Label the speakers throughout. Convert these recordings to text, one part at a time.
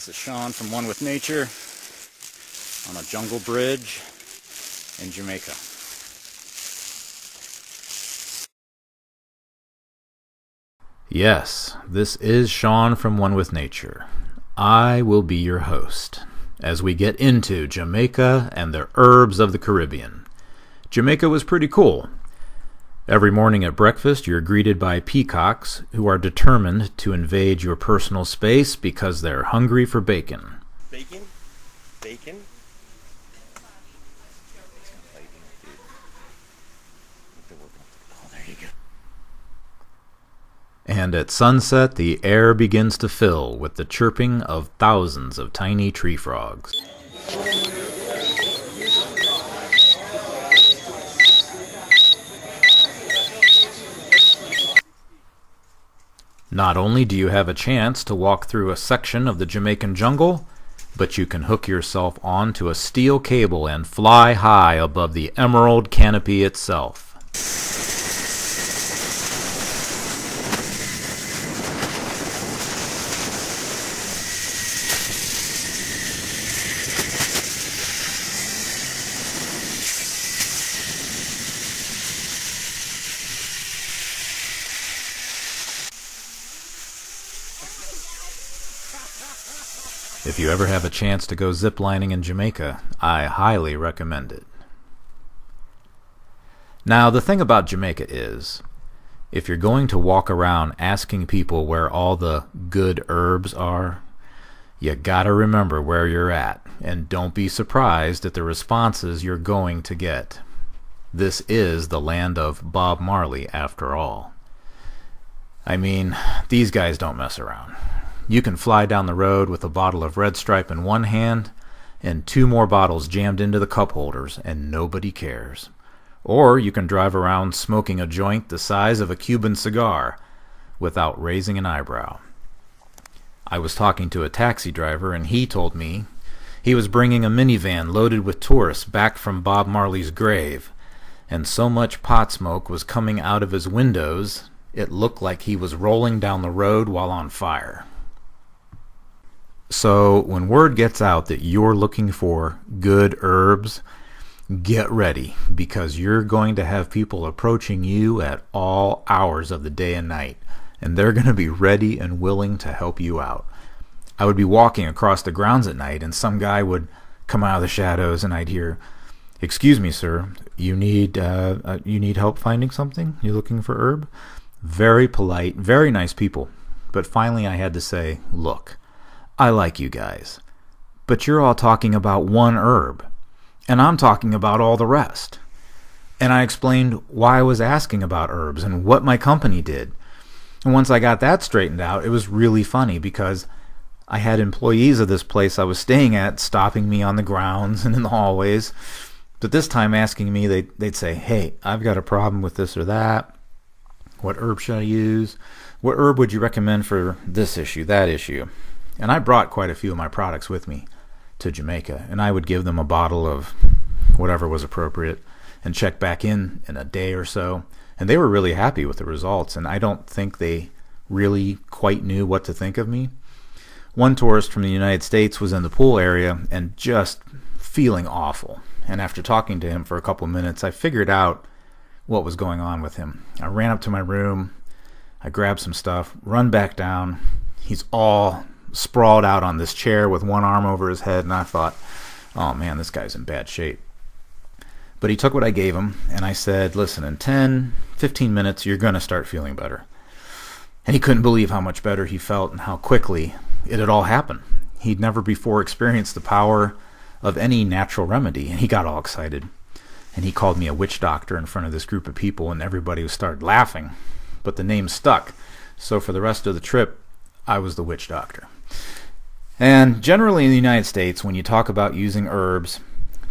Speaker 1: This is Shawn from One With Nature on a jungle bridge in Jamaica. Yes, this is Shawn from One With Nature. I will be your host as we get into Jamaica and the herbs of the Caribbean. Jamaica was pretty cool. Every morning at breakfast, you're greeted by peacocks who are determined to invade your personal space because they're hungry for bacon.
Speaker 2: Bacon? Bacon? Oh, there you go.
Speaker 1: And at sunset, the air begins to fill with the chirping of thousands of tiny tree frogs. Not only do you have a chance to walk through a section of the Jamaican jungle, but you can hook yourself onto a steel cable and fly high above the emerald canopy itself. If you ever have a chance to go ziplining in Jamaica, I highly recommend it. Now, the thing about Jamaica is, if you're going to walk around asking people where all the good herbs are, you gotta remember where you're at, and don't be surprised at the responses you're going to get. This is the land of Bob Marley, after all. I mean, these guys don't mess around. You can fly down the road with a bottle of Red Stripe in one hand and 2 more bottles jammed into the cup holders, and nobody cares. Or you can drive around smoking a joint the size of a Cuban cigar without raising an eyebrow. I was talking to a taxi driver, and he told me he was bringing a minivan loaded with tourists back from Bob Marley's grave, and so much pot smoke was coming out of his windows it looked like he was rolling down the road while on fire. So when word gets out that you're looking for good herbs, get ready, because you're going to have people approaching you at all hours of the day and night, and they're going to be ready and willing to help you out. I would be walking across the grounds at night, and some guy would come out of the shadows, and I'd hear, "Excuse me, sir, you need help finding something? You looking for herb?" Very polite, very nice people. But finally I had to say, "Look, I like you guys, but you're all talking about one herb, and I'm talking about all the rest." And I explained why I was asking about herbs and what my company did. And once I got that straightened out, it was really funny, because I had employees of this place I was staying at stopping me on the grounds and in the hallways, but this time asking me, they'd say, "Hey, I've got a problem with this or that. What herb should I use? What herb would you recommend for this issue, that issue?" And I brought quite a few of my products with me to Jamaica, and I would give them a bottle of whatever was appropriate and check back in a day or so. And they were really happy with the results, and I don't think they really quite knew what to think of me. One tourist from the United States was in the pool area and just feeling awful. And after talking to him for a couple minutes, I figured out what was going on with him. I ran up to my room, I grabbed some stuff, run back down. He's all sprawled out on this chair with one arm over his head, and I thought, oh man, this guy's in bad shape. But he took what I gave him, and I said, "Listen, in 10-15 minutes you're going to start feeling better." And he couldn't believe how much better he felt and how quickly it had all happened. He'd never before experienced the power of any natural remedy, and he got all excited. And he called me a witch doctor in front of this group of people, and everybody started laughing. But the name stuck. So for the rest of the trip, I was the witch doctor. And generally in the United States, when you talk about using herbs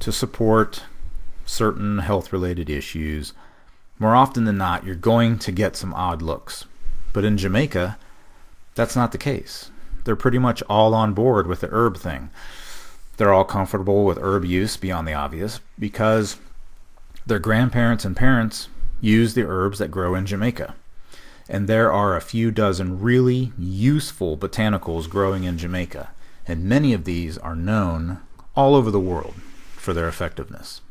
Speaker 1: to support certain health-related issues, more often than not, you're going to get some odd looks. But in Jamaica, that's not the case. They're pretty much all on board with the herb thing. They're all comfortable with herb use beyond the obvious, because their grandparents and parents use the herbs that grow in Jamaica. And there are a few dozen really useful botanicals growing in Jamaica. and many of these are known all over the world for their effectiveness.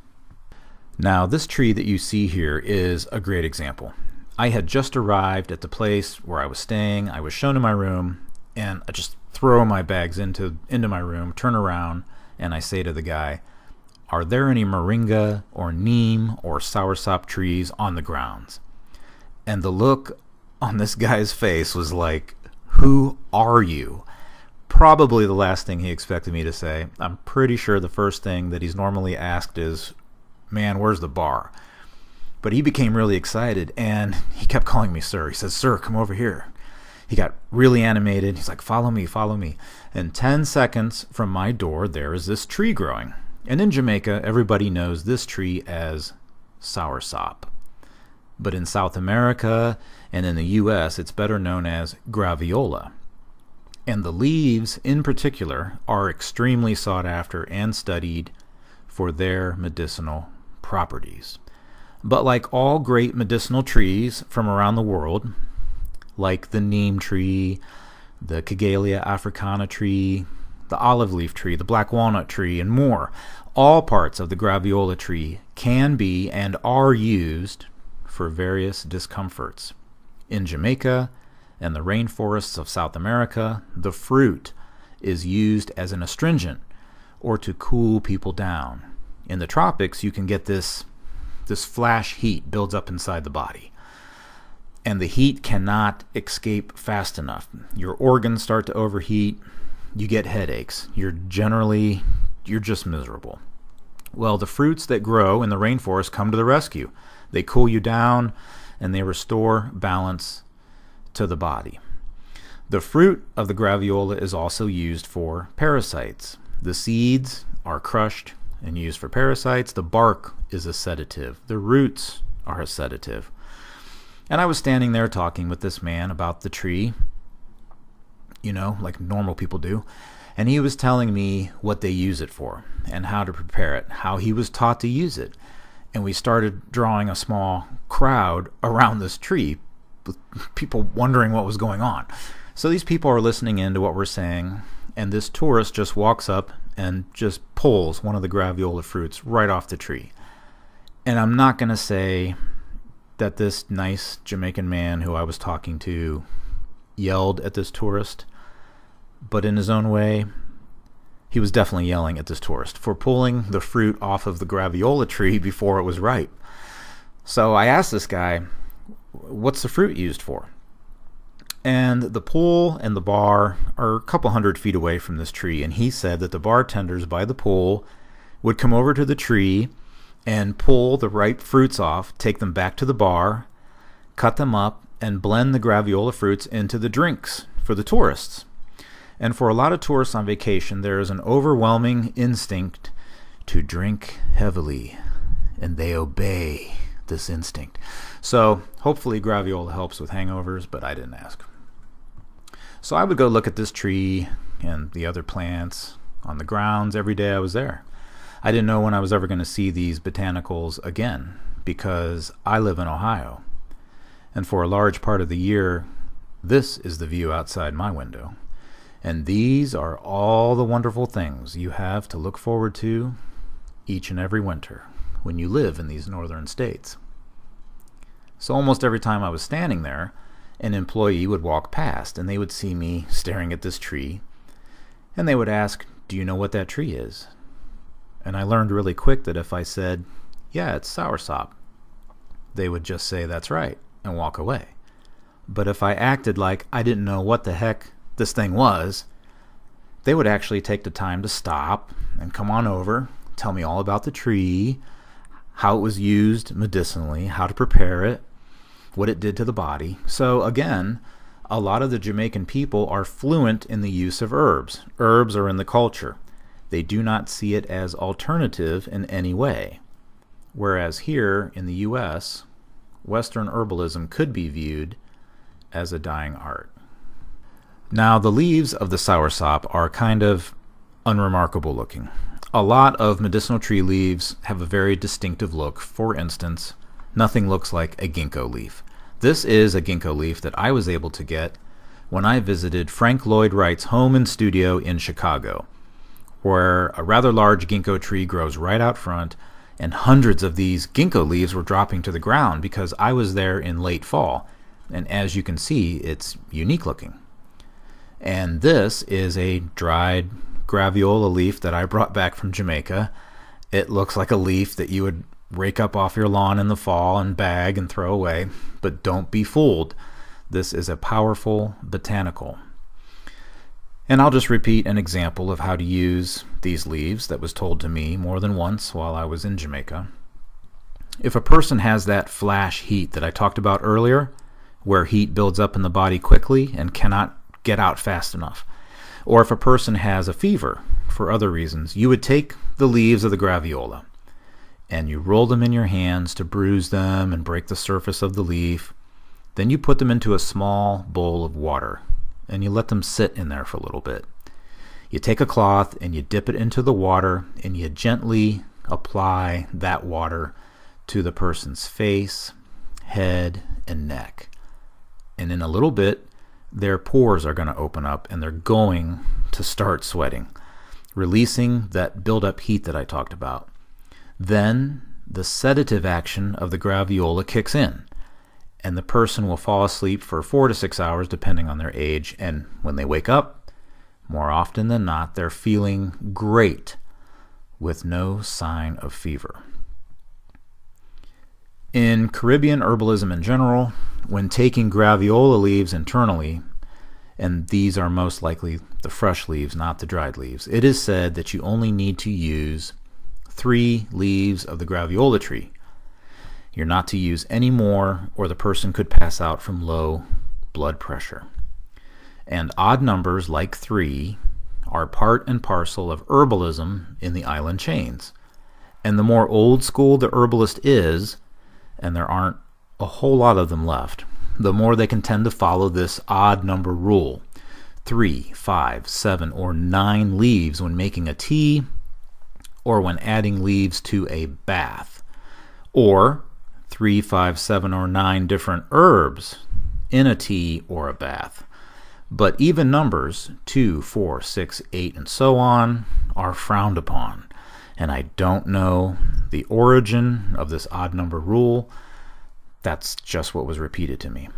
Speaker 1: Now, this tree that you see here is a great example. I had just arrived at the place where I was staying. I was shown to my room, and I just throw my bags into my room, turn around, and I say to the guy, "Are there any moringa or neem or soursop trees on the grounds?" And the look on this guy's face was like, "Who are you?" Probably the last thing he expected me to say. I'm pretty sure the first thing that he's normally asked is, "Man, where's the bar?" But he became really excited, and he kept calling me sir. He says, "Sir, come over here." He got really animated. He's like, "Follow me, follow me." And 10 seconds from my door, there is this tree growing. And in Jamaica, everybody knows this tree as soursop. But in South America and in the US, it's better known as graviola. And the leaves, in particular, are extremely sought after and studied for their medicinal properties. But like all great medicinal trees from around the world, like the neem tree, the Camellia africana tree, the olive leaf tree, the black walnut tree, and more, all parts of the graviola tree can be and are used for various discomforts. In Jamaica and the rainforests of South America, the fruit is used as an astringent or to cool people down. In the tropics, you can get this flash heat builds up inside the body. And the heat cannot escape fast enough. Your organs start to overheat. You get headaches. You're just miserable. Well, the fruits that grow in the rainforest come to the rescue. They cool you down and they restore balance to the body. The fruit of the graviola is also used for parasites. The seeds are crushed and used for parasites. The bark is a sedative. The roots are a sedative. And I was standing there talking with this man about the tree, like normal people do. And he was telling me what they use it for and how to prepare it, how he was taught to use it. And we started drawing a small crowd around this tree, with people wondering what was going on. So these people are listening in to what we're saying, and this tourist just walks up and just pulls one of the graviola fruits right off the tree. And I'm not going to say that this nice Jamaican man who I was talking to yelled at this tourist, but in his own way, he was definitely yelling at this tourist for pulling the fruit off of the graviola tree before it was ripe. So I asked this guy, "What's the fruit used for?" And the pool and the bar are a couple 100 feet away from this tree, and he said that the bartenders by the pool would come over to the tree and pull the ripe fruits off, take them back to the bar, cut them up, and blend the graviola fruits into the drinks for the tourists. And for a lot of tourists on vacation, there is an overwhelming instinct to drink heavily, and they obey this instinct. So hopefully graviola helps with hangovers, but I didn't ask. So I would go look at this tree and the other plants on the grounds every day I was there. I didn't know when I was ever going to see these botanicals again, because I live in Ohio. And for a large part of the year, this is the view outside my window. And these are all the wonderful things you have to look forward to each and every winter when you live in these northern states. So almost every time I was standing there, an employee would walk past and they would see me staring at this tree, and they would ask, "Do you know what that tree is?" And I learned really quick that if I said, "Yeah, it's soursop," they would just say, "That's right," and walk away. But if I acted like I didn't know what the heck this thing was, they would actually take the time to stop and come on over, tell me all about the tree, how it was used medicinally, how to prepare it, what it did to the body. So again, a lot of the Jamaican people are fluent in the use of herbs. Herbs are in the culture. They do not see it as alternative in any way. Whereas here in the US, Western herbalism could be viewed as a dying art. Now, the leaves of the soursop are kind of unremarkable looking. A lot of medicinal tree leaves have a very distinctive look. For instance, nothing looks like a ginkgo leaf. This is a ginkgo leaf that I was able to get when I visited Frank Lloyd Wright's home and studio in Chicago, where a rather large ginkgo tree grows right out front, and hundreds of these ginkgo leaves were dropping to the ground because I was there in late fall. And as you can see, it's unique looking. And this is a dried Graviola leaf that I brought back from Jamaica. It looks like a leaf that you would rake up off your lawn in the fall and bag and throw away. But don't be fooled. This is a powerful botanical. And I'll just repeat an example of how to use these leaves that was told to me more than once while I was in Jamaica. If a person has that flash heat that I talked about earlier, where heat builds up in the body quickly and cannot get out fast enough, or if a person has a fever for other reasons, you would take the leaves of the Graviola and you roll them in your hands to bruise them and break the surface of the leaf. Then you put them into a small bowl of water and you let them sit in there for a little bit. You take a cloth and you dip it into the water and you gently apply that water to the person's face, head, and neck. And in a little bit, their pores are going to open up and they're going to start sweating, releasing that buildup heat that I talked about. Then the sedative action of the Graviola kicks in, and the person will fall asleep for 4 to 6 hours depending on their age, and when they wake up, more often than not, they're feeling great with no sign of fever. In Caribbean herbalism in general, when taking Graviola leaves internally, and these are most likely the fresh leaves, not the dried leaves, it is said that you only need to use 3 leaves of the Graviola tree. You're not to use any more, or the person could pass out from low blood pressure. And odd numbers like 3 are part and parcel of herbalism in the island chains. And the more old school the herbalist is, and there aren't a whole lot of them left, the more they can tend to follow this odd number rule. 3, 5, 7, or 9 leaves when making a tea, or when adding leaves to a bath, or 3, 5, 7, or 9 different herbs in a tea or a bath. But even numbers, 2, 4, 6, 8, and so on, are frowned upon. And I don't know the origin of this odd number rule. That's just what was repeated to me.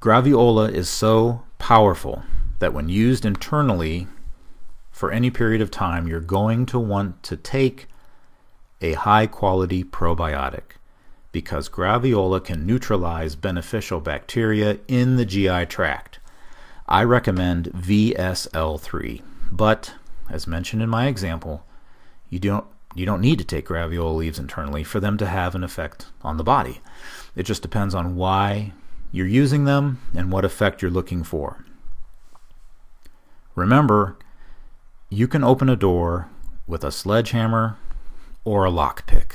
Speaker 1: Graviola is so powerful that when used internally for any period of time, you're going to want to take a high-quality probiotic, because Graviola can neutralize beneficial bacteria in the GI tract. I recommend VSL3, but as mentioned in my example, you don't need to take Graviola leaves internally for them to have an effect on the body. It just depends on why you're using them and what effect you're looking for. Remember, you can open a door with a sledgehammer or a lockpick.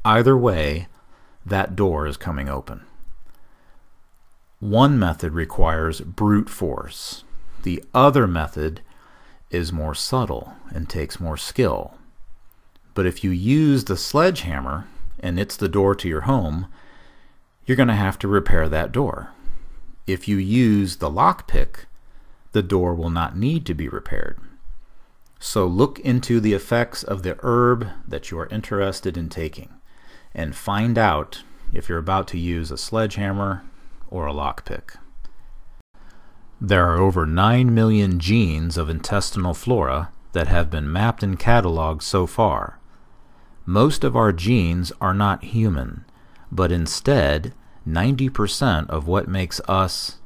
Speaker 1: Either way, that door is coming open. One method requires brute force. The other method is more subtle and takes more skill. But if you use the sledgehammer and it's the door to your home, you're going to have to repair that door. If you use the lockpick, the door will not need to be repaired. So look into the effects of the herb that you are interested in taking and find out if you're about to use a sledgehammer or a lockpick. There are over 9 million genes of intestinal flora that have been mapped and cataloged so far. Most of our genes are not human, but instead 90% of what makes us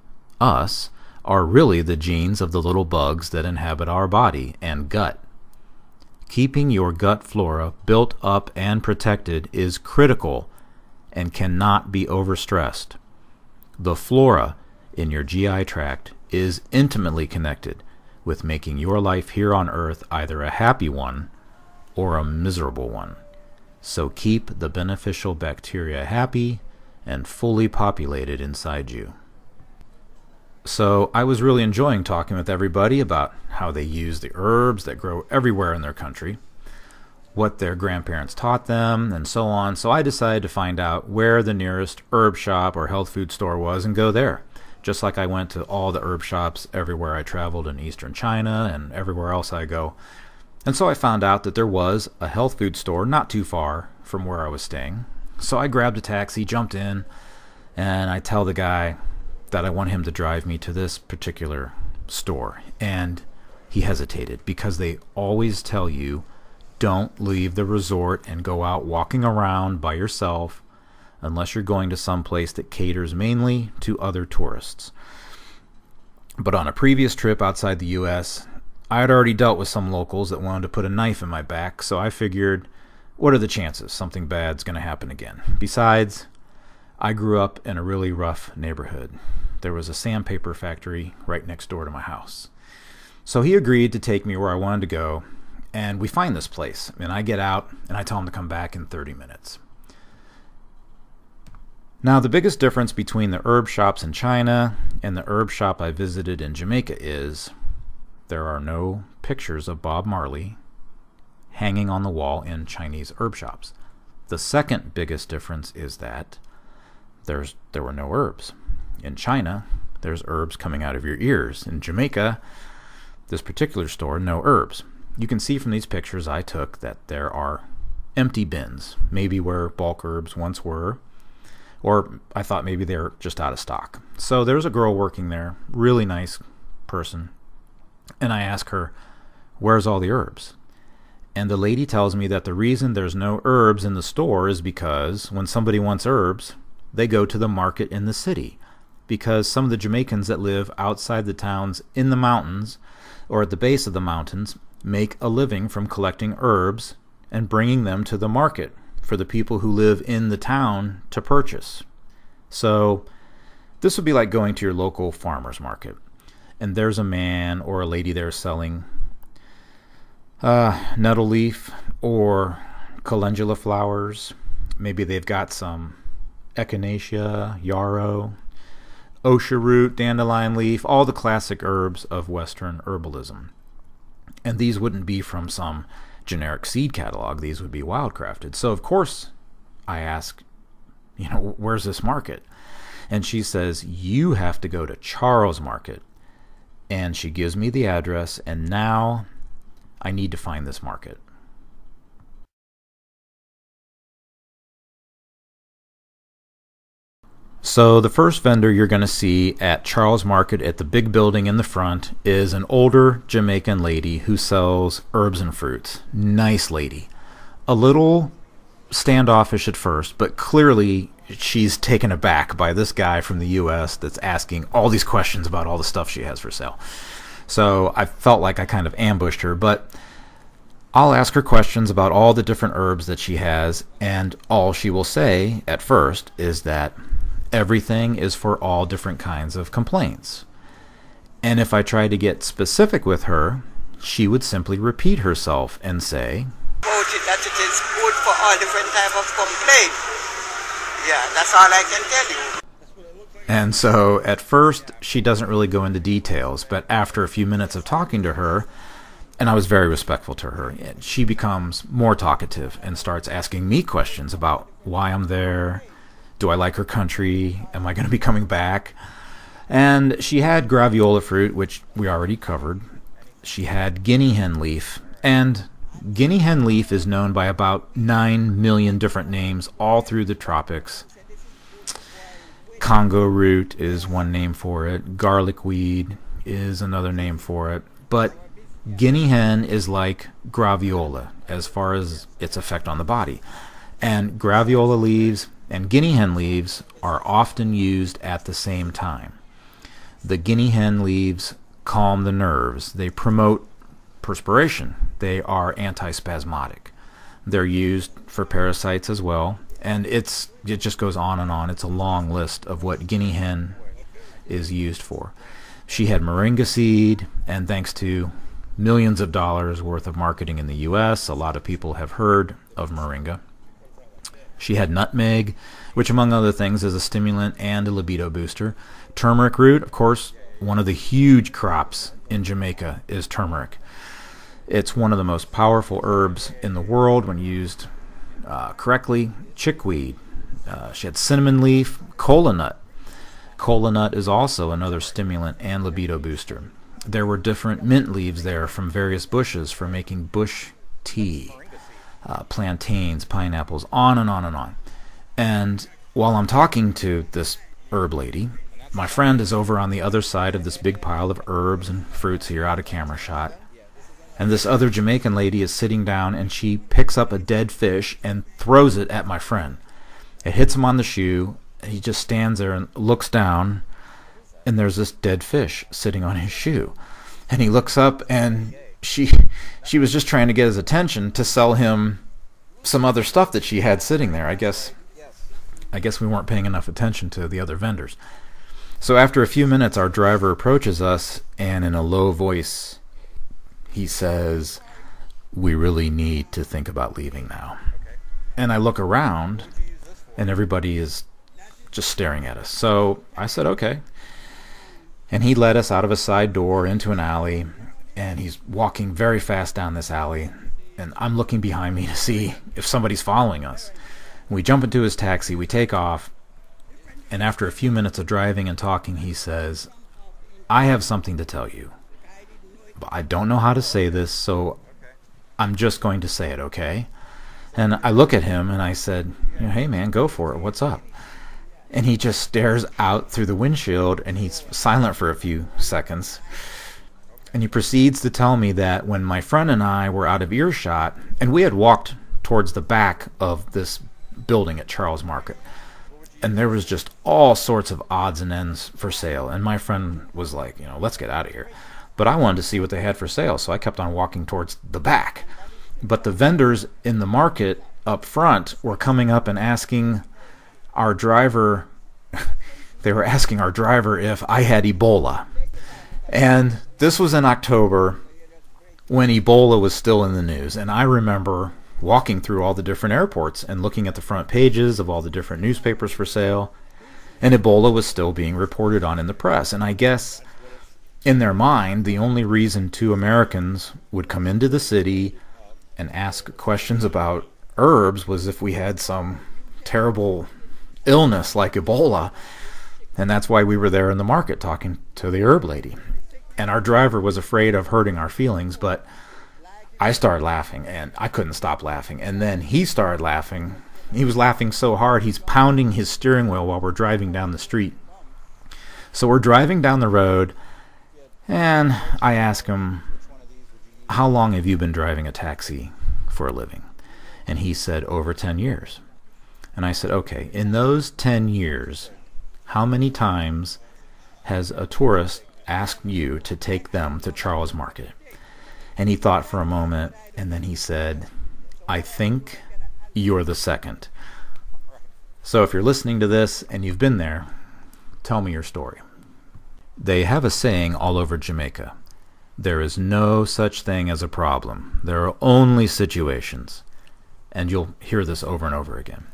Speaker 1: are really the genes of the little bugs that inhabit our body and gut. Keeping your gut flora built up and protected is critical and cannot be overstressed. The flora in your GI tract is intimately connected with making your life here on Earth either a happy one or a miserable one. So keep the beneficial bacteria happy and fully populated inside you. So I was really enjoying talking with everybody about how they use the herbs that grow everywhere in their country, what their grandparents taught them, and so on. So I decided to find out where the nearest herb shop or health food store was and go there just like I went to all the herb shops everywhere I traveled in eastern China and everywhere else I go. And so I found out that there was a health food store not too far from where I was staying. So I grabbed a taxi, jumped in, and I tell the guy that I want him to drive me to this particular store. And he hesitated because they always tell you, don't leave the resort and go out walking around by yourself unless you're going to some place that caters mainly to other tourists. But on a previous trip outside the U.S., I had already dealt with some locals that wanted to put a knife in my back, so I figured, what are the chances something bad's going to happen again? Besides, I grew up in a really rough neighborhood. There was a sandpaper factory right next door to my house. So he agreed to take me where I wanted to go, and we find this place. And I get out, and I tell him to come back in 30 minutes. Now, the biggest difference between the herb shops in China and the herb shop I visited in Jamaica is there are no pictures of Bob Marley hanging on the wall in Chinese herb shops. The second biggest difference is that there were no herbs. In China, there's herbs coming out of your ears. In Jamaica, this particular store, no herbs. You can see from these pictures I took that there are empty bins, maybe where bulk herbs once were, or I thought maybe they're just out of stock. So there's a girl working there, really nice person, and I ask her, where's all the herbs? And the lady tells me that the reason there's no herbs in the store is because when somebody wants herbs, they go to the market in the city. Because some of the Jamaicans that live outside the towns in the mountains or at the base of the mountains make a living from collecting herbs and bringing them to the market for the people who live in the town to purchase. So this would be like going to your local farmer's market, and there's a man or a lady there selling nettle leaf or calendula flowers. Maybe they've got some echinacea, yarrow, osha root, dandelion leaf, all the classic herbs of Western herbalism. And these wouldn't be from some generic seed catalog. These would be wildcrafted. So, of course, I ask, where's this market? And she says, you have to go to Charles Market. And she gives me the address, and now I need to find this market. So the first vendor you're going to see at Charles Market at the big building in the front is an older Jamaican lady who sells herbs and fruits. Nice lady. A little standoffish at first, but clearly she's taken aback by this guy from the U.S. that's asking all these questions about all the stuff she has for sale. So I felt like I kind of ambushed her, but I'll ask her questions about all the different herbs that she has, and all she will say at first is that everything is for all different kinds of complaints. And if I tried to get specific with her, she would simply repeat herself and say,
Speaker 3: about it that it is good for all different type of complaint. Yeah, that's all I can tell you.
Speaker 1: And so at first she doesn't really go into details, but after a few minutes of talking to her, and I was very respectful to her, she becomes more talkative and starts asking me questions about why I'm there. Do I like her country? Am I going to be coming back? And she had graviola fruit, which we already covered. She had Guinea Hen Leaf. And Guinea Hen Leaf is known by about 9 million different names all through the tropics. Congo root is one name for it. Garlic weed is another name for it. But Guinea hen is like graviola as far as its effect on the body. And graviola leaves and guinea hen leaves are often used at the same time. The guinea hen leaves calm the nerves. They promote perspiration. They are antispasmodic. They're used for parasites as well. And it just goes on and on. It's a long list of what guinea hen is used for. She had Moringa Seed, and thanks to millions of dollars worth of marketing in the U.S., a lot of people have heard of Moringa. She had Nutmeg, which among other things is a stimulant and a libido booster. Turmeric root, of course, one of the huge crops in Jamaica is turmeric. It's one of the most powerful herbs in the world when used correctly. Chickweed. She had cinnamon leaf, Kola Nut. Kola Nut is also another stimulant and libido booster. There were different mint leaves there from various bushes for making bush tea, plantains, pineapples, on and on and on. And while I'm talking to this herb lady, my friend is over on the other side of this big pile of herbs and fruits here out of camera shot. And this other Jamaican lady is sitting down, and she picks up a dead fish and throws it at my friend. It hits him on the shoe. He just stands there and looks down, and there's this dead fish sitting on his shoe. And he looks up, and she was just trying to get his attention to sell him some other stuff that she had sitting there. I guess we weren't paying enough attention to the other vendors. So after a few minutes, our driver approaches us, and in a low voice, he says, "We really need to think about leaving now." And I look around, and everybody is just staring at us. So I said, okay. And he led us out of a side door into an alley, and he's walking very fast down this alley, and I'm looking behind me to see if somebody's following us. We jump into his taxi, we take off, and after a few minutes of driving and talking, he says, "I have something to tell you. But I don't know how to say this, so I'm just going to say it, okay?" And I look at him and I said, "Hey man, go for it. What's up?" And he just stares out through the windshield, and he's silent for a few seconds. And he proceeds to tell me that when my friend and I were out of earshot, and we had walked towards the back of this building at Charles Market, and there was just all sorts of odds and ends for sale. And my friend was like, let's get out of here. But I wanted to see what they had for sale, so I kept on walking towards the back. But the vendors in the market up front were coming up and asking our driver, they were asking our driver if I had Ebola. And this was in October when Ebola was still in the news. And I remember walking through all the different airports and looking at the front pages of all the different newspapers for sale, and Ebola was still being reported on in the press. And I guess in their mind, the only reason two Americans would come into the city and ask questions about herbs was if we had some terrible illness like Ebola. And that's why we were there in the market talking to the herb lady. And our driver was afraid of hurting our feelings, but I started laughing, and I couldn't stop laughing. And then he started laughing. He was laughing so hard, he's pounding his steering wheel while we're driving down the street. So we're driving down the road, and I ask him, "How long have you been driving a taxi for a living?" And he said, "Over 10 years. And I said, "Okay, in those 10 years, how many times has a tourist asked you to take them to Charles Market?" And he thought for a moment, and then he said, "I think you're the second." So if you're listening to this and you've been there, tell me your story. They have a saying all over Jamaica: there is no such thing as a problem. There are only situations. And you'll hear this over and over again.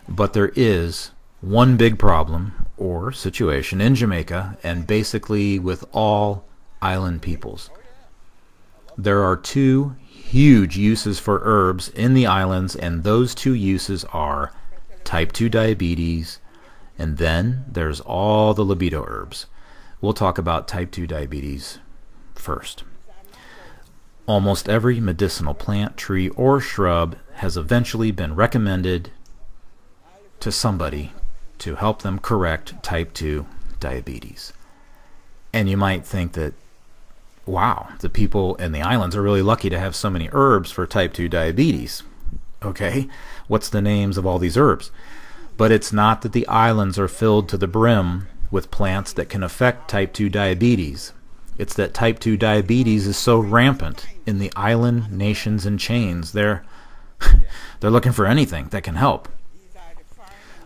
Speaker 1: But there is one big problem or situation in Jamaica, and basically with all island peoples. There are two huge uses for herbs in the islands, and those two uses are type 2 diabetes, and then there's all the libido herbs. We'll talk about type 2 diabetes first. Almost every medicinal plant, tree, or shrub has eventually been recommended to somebody to help them correct type 2 diabetes. And you might think that, wow, the people in the islands are really lucky to have so many herbs for type 2 diabetes. Okay, what's the names of all these herbs? But it's not that the islands are filled to the brim with plants that can affect type 2 diabetes. It's that type 2 diabetes is so rampant in the island nations and chains. They're looking for anything that can help.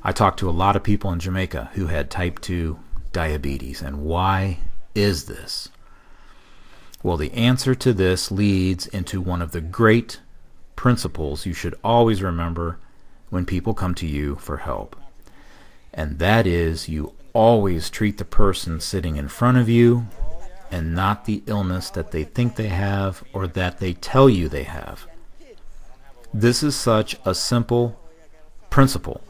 Speaker 1: I talked to a lot of people in Jamaica who had type 2 diabetes. And why is this? Well, the answer to this leads into one of the great principles you should always remember when people come to you for help. And that is, you always treat the person sitting in front of you and not the illness that they think they have or that they tell you they have. This is such a simple principle.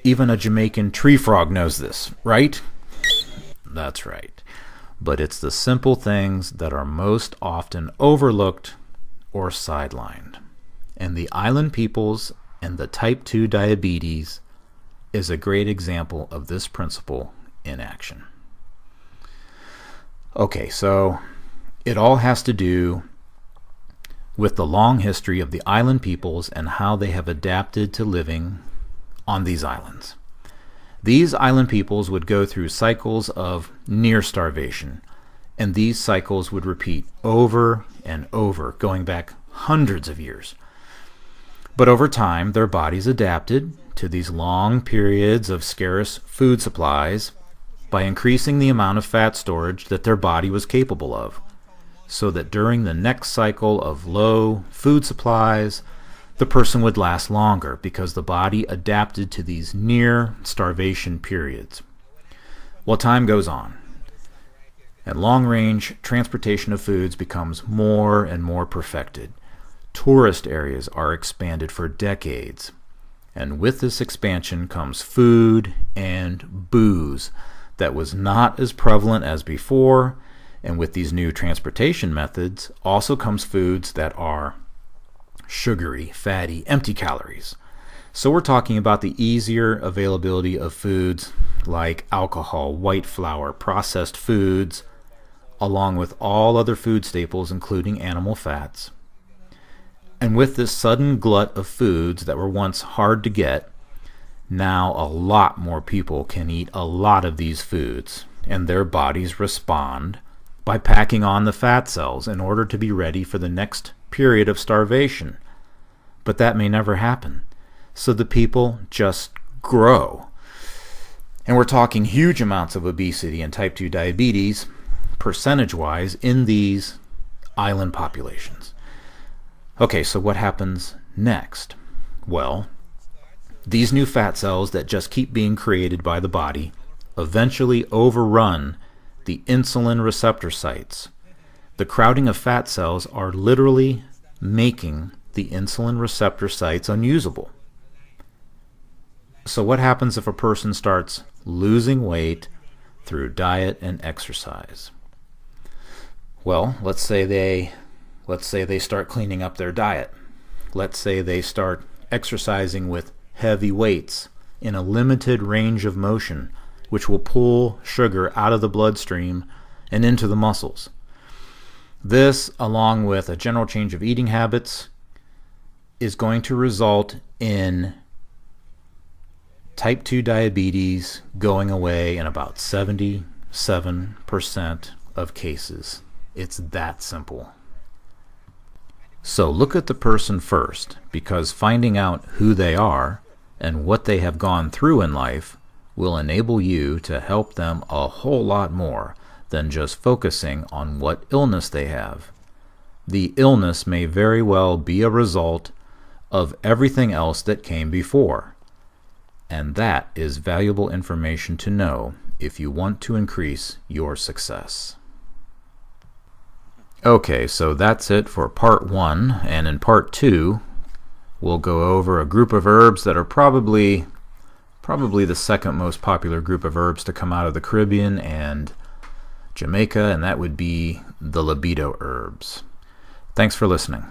Speaker 1: Even a Jamaican tree frog knows this, right? That's right. But it's the simple things that are most often overlooked or sidelined. And the island peoples and the type 2 diabetes is a great example of this principle in action. Okay, so it all has to do with the long history of the island peoples and how they have adapted to living on these islands. These island peoples would go through cycles of near starvation, and these cycles would repeat over and over, going back hundreds of years. But over time, their bodies adapted to these long periods of scarce food supplies by increasing the amount of fat storage that their body was capable of, so that during the next cycle of low food supplies, the person would last longer because the body adapted to these near starvation periods. Well, time goes on, and long-range transportation of foods becomes more and more perfected. Tourist areas are expanded for decades, and with this expansion comes food and booze that was not as prevalent as before, and with these new transportation methods also comes foods that are sugary, fatty, empty calories. So we're talking about the easier availability of foods like alcohol, white flour, processed foods, along with all other food staples including animal fats. And with this sudden glut of foods that were once hard to get, now a lot more people can eat a lot of these foods, and their bodies respond by packing on the fat cells in order to be ready for the next period of starvation. But that may never happen. So the people just grow. And we're talking huge amounts of obesity and type 2 diabetes, percentage-wise, in these island populations. Okay, so what happens next? Well, these new fat cells that just keep being created by the body eventually overrun the insulin receptor sites. The crowding of fat cells are literally making the insulin receptor sites unusable. So what happens if a person starts losing weight through diet and exercise? Well, let's say they start cleaning up their diet. Let's say they start exercising with heavy weights in a limited range of motion, which will pull sugar out of the bloodstream and into the muscles. This, along with a general change of eating habits, is going to result in type 2 diabetes going away in about 77% of cases. It's that simple. So look at the person first, because finding out who they are and what they have gone through in life will enable you to help them a whole lot more than just focusing on what illness they have. The illness may very well be a result of everything else that came before, and that is valuable information to know if you want to increase your success. Okay, so that's it for part 1, and in part 2 we'll go over a group of herbs that are probably the second most popular group of herbs to come out of the Caribbean and Jamaica, and that would be the libido herbs. Thanks for listening.